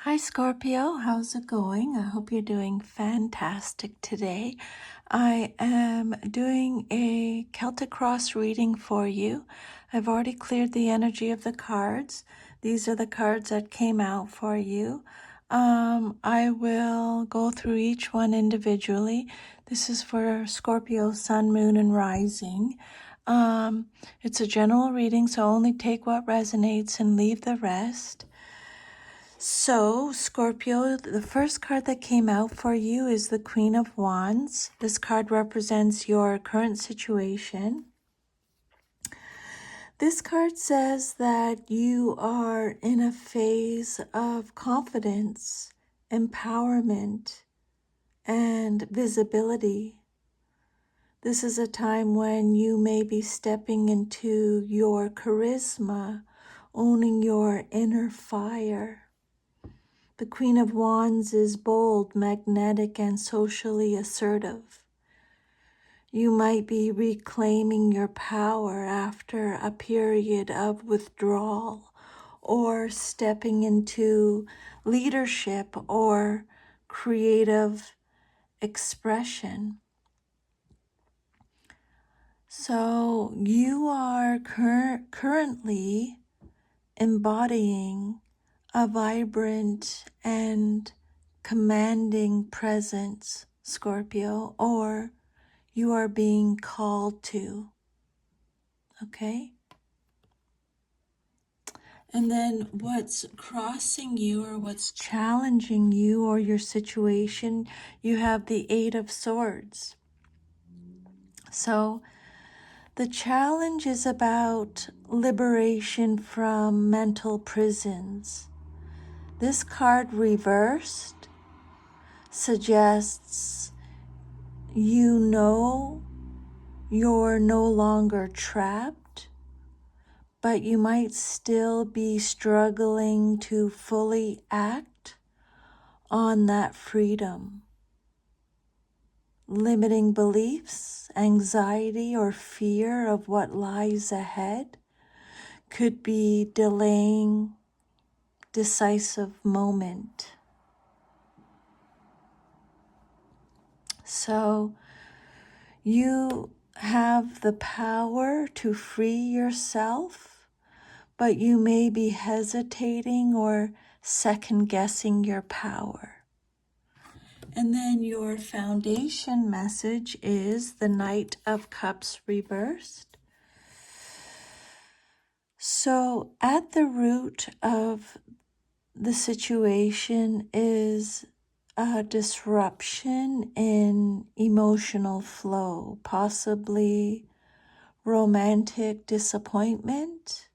Hi Scorpio, how's it going? I hope you're doing fantastic today. I am doing a Celtic Cross reading for you. I've already cleared the energy of the cards. These are the cards that came out for you. I will go through each one individually. This is for Scorpio, Sun, Moon, and Rising. It's a general reading, so only take what resonates and leave the rest. So, Scorpio, the first card that came out for you is the Queen of Wands. This card represents your current situation. This card says that you are in a phase of confidence, empowerment, and visibility. This is a time when you may be stepping into your charisma, owning your inner fire. The Queen of Wands is bold, magnetic, and socially assertive. You might be reclaiming your power after a period of withdrawal or stepping into leadership or creative expression. So you are currently embodying a vibrant and commanding presence, Scorpio, or you are being called to, okay? And then what's crossing you or what's challenging you or your situation, you have the Eight of Swords. So the challenge is about liberation from mental prisons. This card reversed suggests you know you're no longer trapped, but you might still be struggling to fully act on that freedom. Limiting beliefs, anxiety, or fear of what lies ahead could be delaying decisive moment. So you have the power to free yourself, but you may be hesitating or second guessing your power. And then your foundation message is the Knight of Cups reversed. So at the root of the situation is a disruption in emotional flow, possibly romantic disappointment,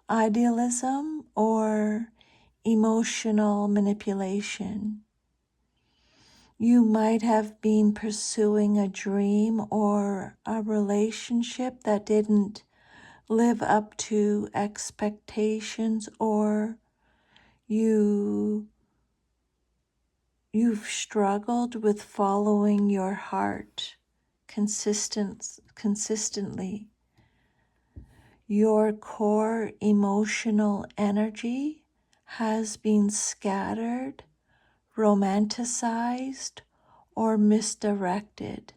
idealism, or emotional manipulation. You might have been pursuing a dream or a relationship that didn't live up to expectations, or you've struggled with following your heart consistently. Your core emotional energy has been scattered, romanticized, or misdirected.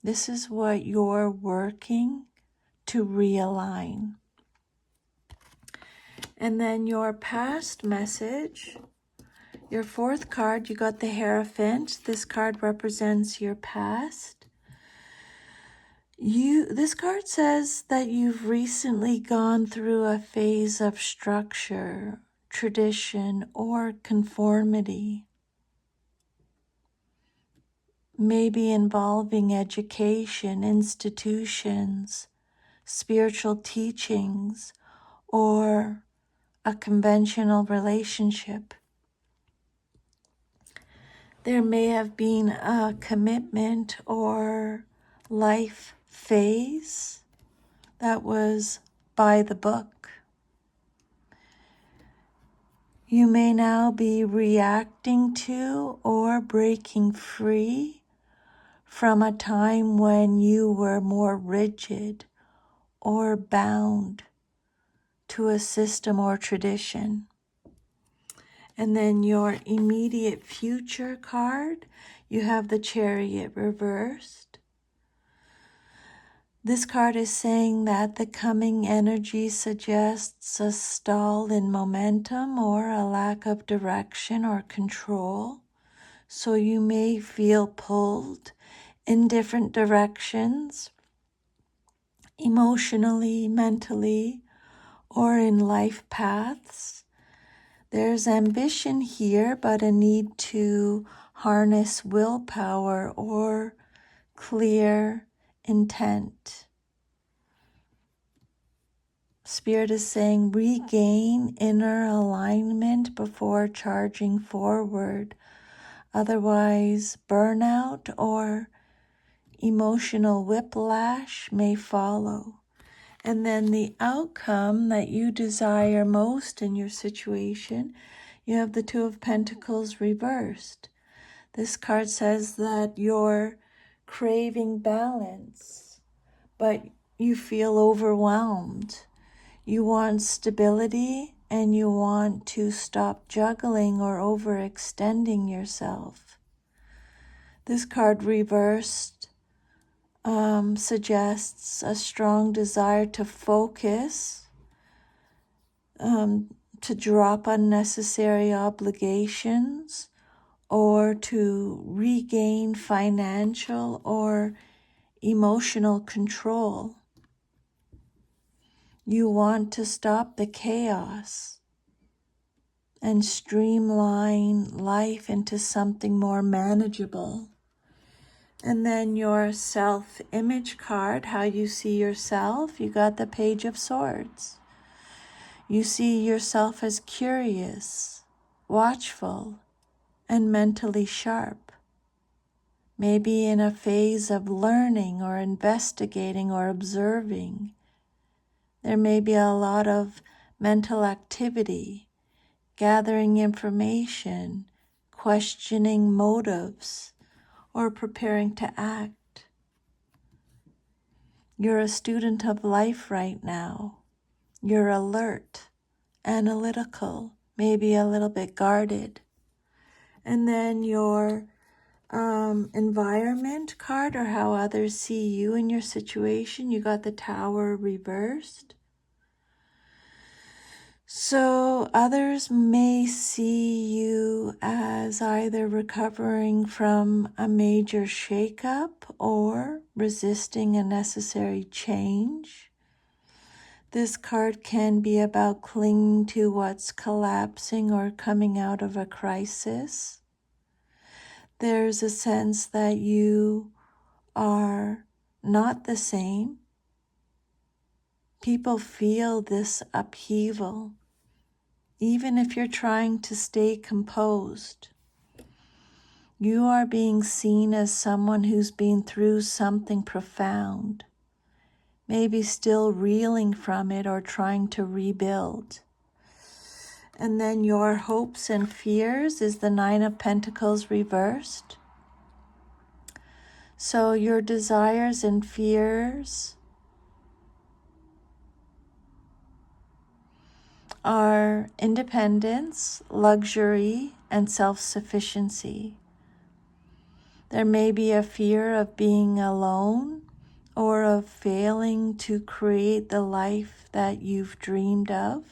This is what you're working to realign. And then your past message, your fourth card, you got the Hierophant. This card represents your past. This card says that you've recently gone through a phase of structure, tradition, or conformity, maybe involving education, institutions, spiritual teachings, or a conventional relationship. There may have been a commitment or life phase that was by the book. You may now be reacting to or breaking free from a time when you were more rigid or bound to a system or tradition. And then your immediate future card, you have the Chariot reversed. This card is saying that the coming energy suggests a stall in momentum or a lack of direction or control. So you may feel pulled in different directions, emotionally, mentally, or in life paths. There's ambition here, but a need to harness willpower or clear intent. Spirit is saying regain inner alignment before charging forward. Otherwise, burnout or emotional whiplash may follow. And then the outcome that you desire most in your situation, you have the Two of Pentacles reversed. This card says that you're craving balance, but you feel overwhelmed. You want stability and you want to stop juggling or overextending yourself. This card reversed suggests a strong desire to focus, to drop unnecessary obligations, or to regain financial or emotional control. You want to stop the chaos and streamline life into something more manageable. And then your self-image card, how you see yourself, you got the Page of Swords. You see yourself as curious, watchful, and mentally sharp. Maybe in a phase of learning or investigating or observing. There may be a lot of mental activity, gathering information, questioning motives, or preparing to act. You're a student of life right now. You're alert, analytical, maybe a little bit guarded. And then your environment card, or how others see you in your situation, you got the Tower reversed. So others may see you as either recovering from a major shakeup or resisting a necessary change. This card can be about clinging to what's collapsing or coming out of a crisis. There's a sense that you are not the same. People feel this upheaval, even if you're trying to stay composed. You are being seen as someone who's been through something profound, maybe still reeling from it or trying to rebuild. And then your hopes and fears is the Nine of Pentacles reversed. So your desires and fears are independence, luxury, and self-sufficiency. There may be a fear of being alone or of failing to create the life that you've dreamed of.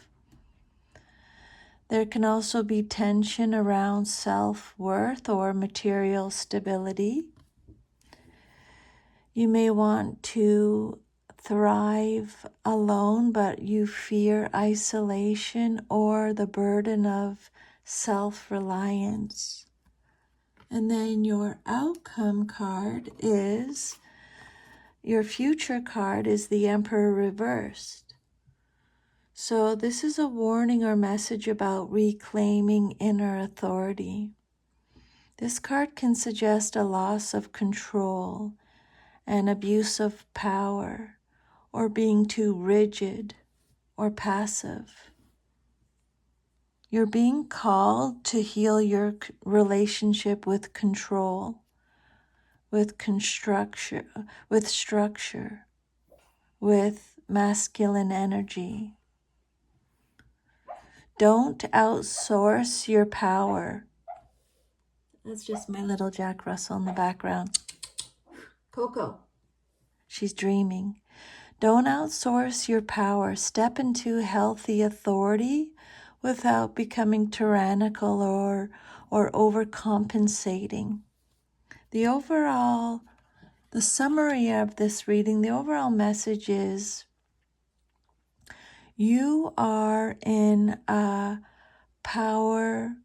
There can also be tension around self-worth or material stability. You may want to thrive alone, but you fear isolation or the burden of self-reliance. And then your outcome card is, your future card is the Emperor reversed. So this is a warning or message about reclaiming inner authority. This card can suggest a loss of control, an abuse of power, or being too rigid or passive. You're being called to heal your relationship with control, with structure, with masculine energy. Don't outsource your power. That's just my little Jack Russell in the background. Coco. She's dreaming. Don't outsource your power. Step into healthy authority without becoming tyrannical or overcompensating. The summary of this reading, the overall message is you are in a power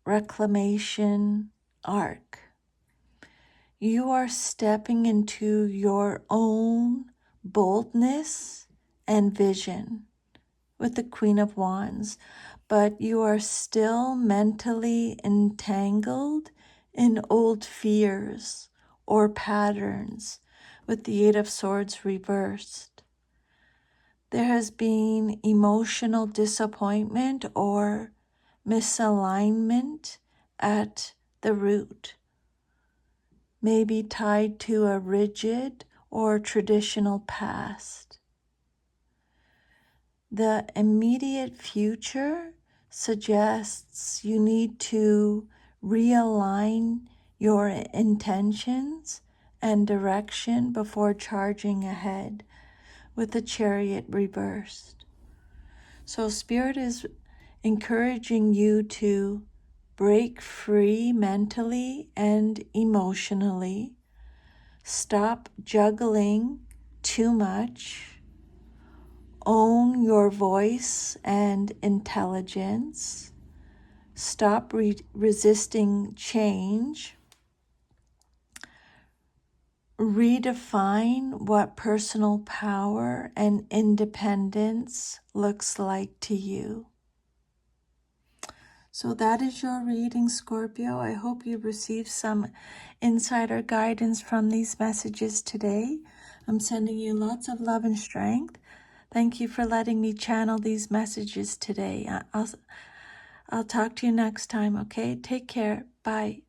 reclamation arc. You are stepping into your own boldness and vision with the Queen of Wands, but you are still mentally entangled in old fears or patterns with the Eight of Swords reversed. There has been emotional disappointment or misalignment at the root, maybe tied to a rigid or traditional past. The immediate future suggests you need to realign your intentions and direction before charging ahead with the Chariot reversed. So Spirit is encouraging you to break free mentally and emotionally. Stop juggling too much. Own your voice and intelligence. Stop resisting change. Redefine what personal power and independence looks like to you. So that is your reading, Scorpio. I hope you received some insider guidance from these messages today. I'm sending you lots of love and strength. Thank you for letting me channel these messages today. I'll talk to you next time, okay? Take care. Bye.